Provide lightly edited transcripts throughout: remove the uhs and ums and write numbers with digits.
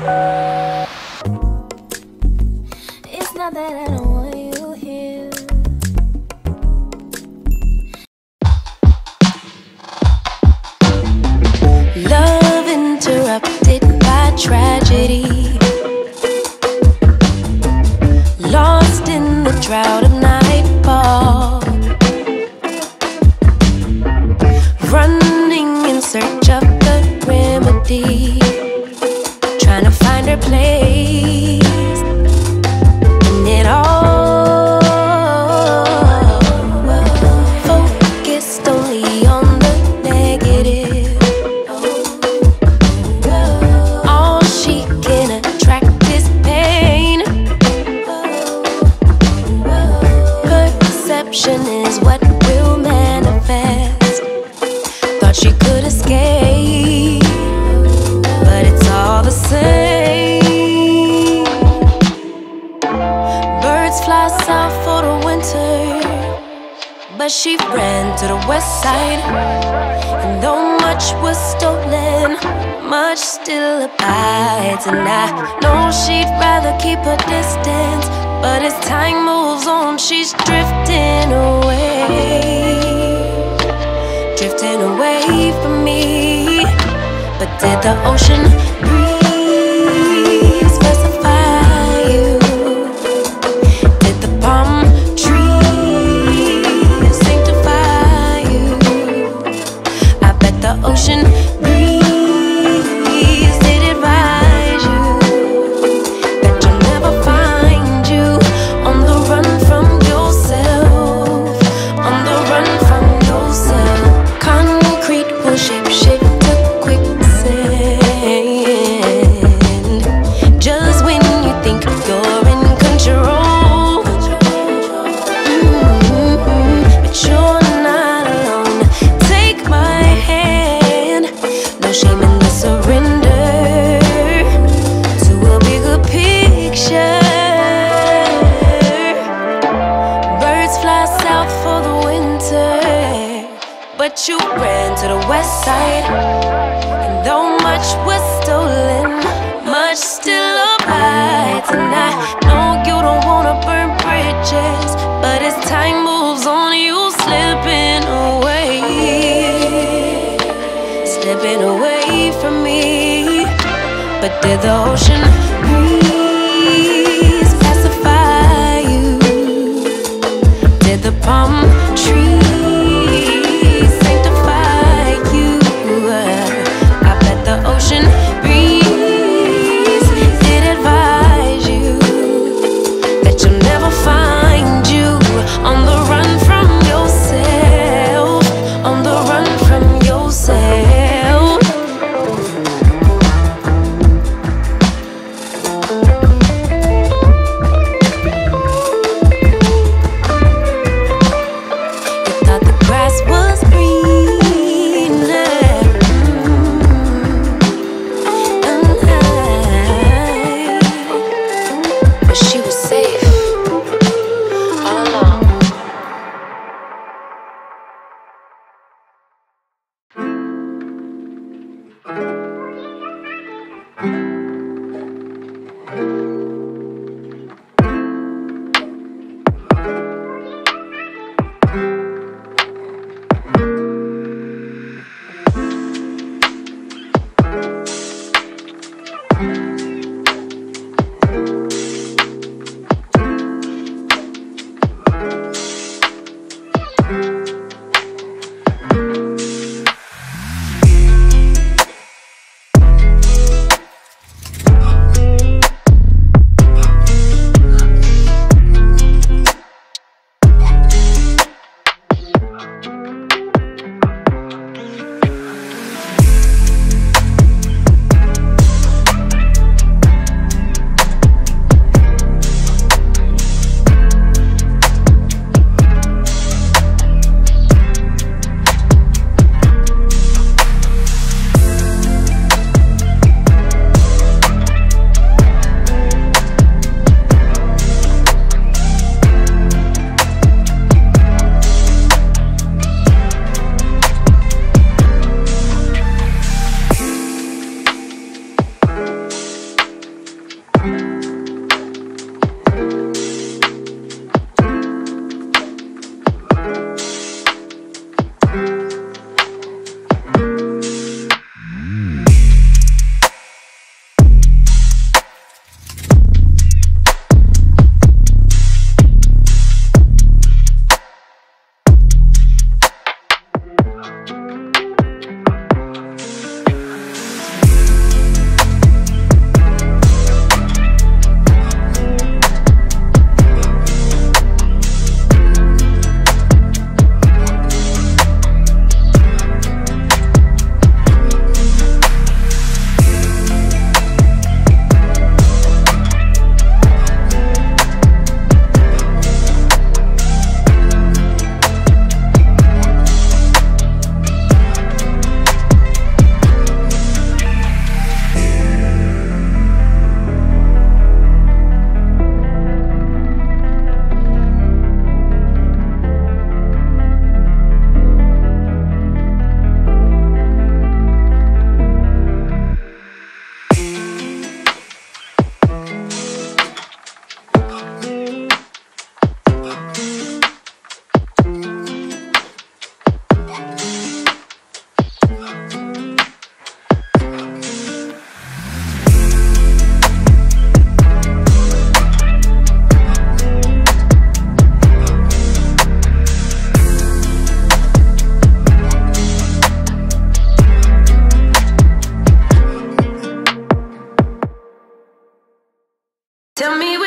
It's not that I don't want you here. Love interrupted by tragedy, lost in the drought of nightfall, running in search of the remedy, trying to find her place in it all. Focused only on the negative, all she can attract is pain. Perception is what will manifest. Thought she could escape, but it's all the same. Birds fly south for the winter, but she ran to the west side. And though much was stolen, much still abides. And I know she'd rather keep her distance, but as time moves on, she's drifting away, drifting away from me. But did the ocean breeze specify you? Did the palm trees sanctify you? I bet the ocean breeze did advise you that you'll never find you on the run from yourself, on the run from yourself. Concrete will shape to quicksand, just when you think you're in control. But you're not alone. Take my hand, no shame in the surrender to a bigger picture. Birds fly south for the winter, but you ran to the west side. And though much was stolen, much still abides. And I know you don't wanna burn bridges, but as time moves on, you slipping away from me. But did the ocean breeze pacify you? Did the palm trees sanctify you? I bet the ocean breeze did advise you that you'll never find you on the run from yourself, on the run from yourself.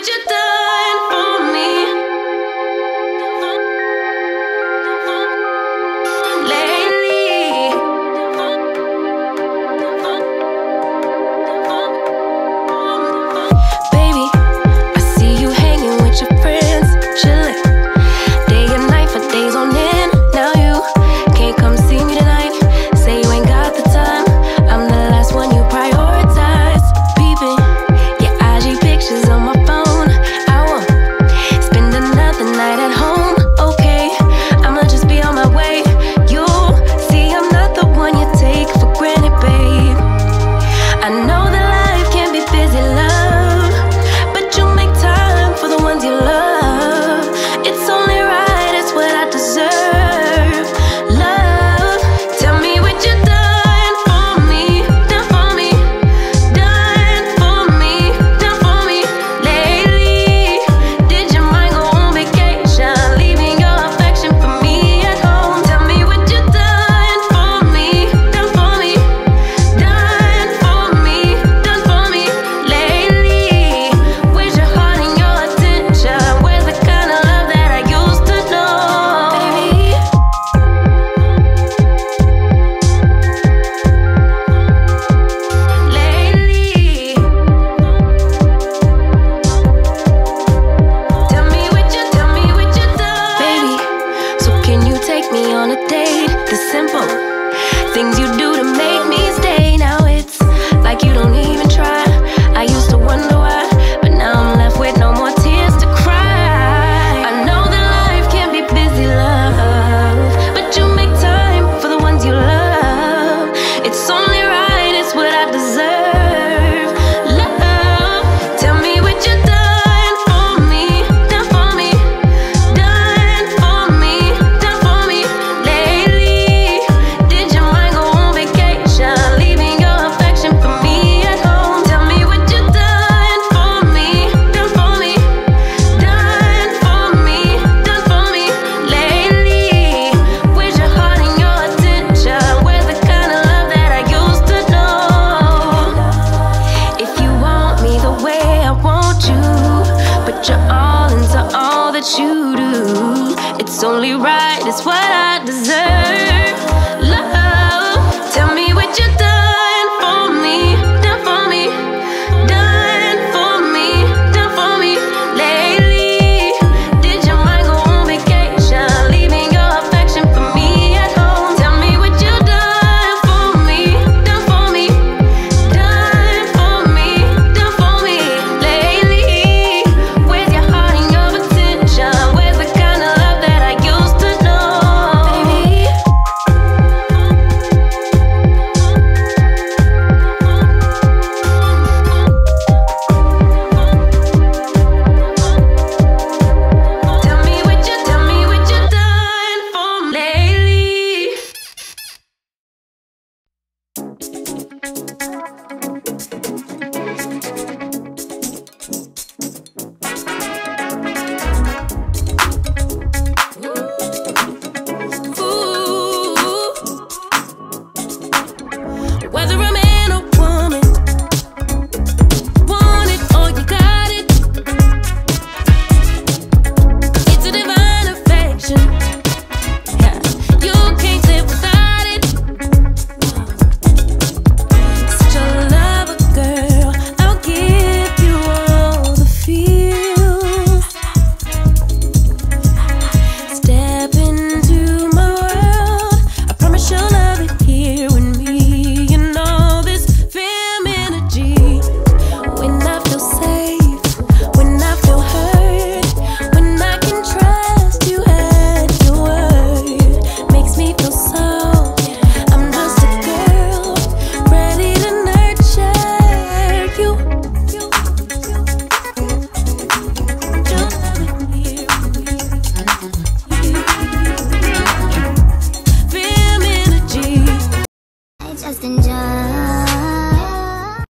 would you do?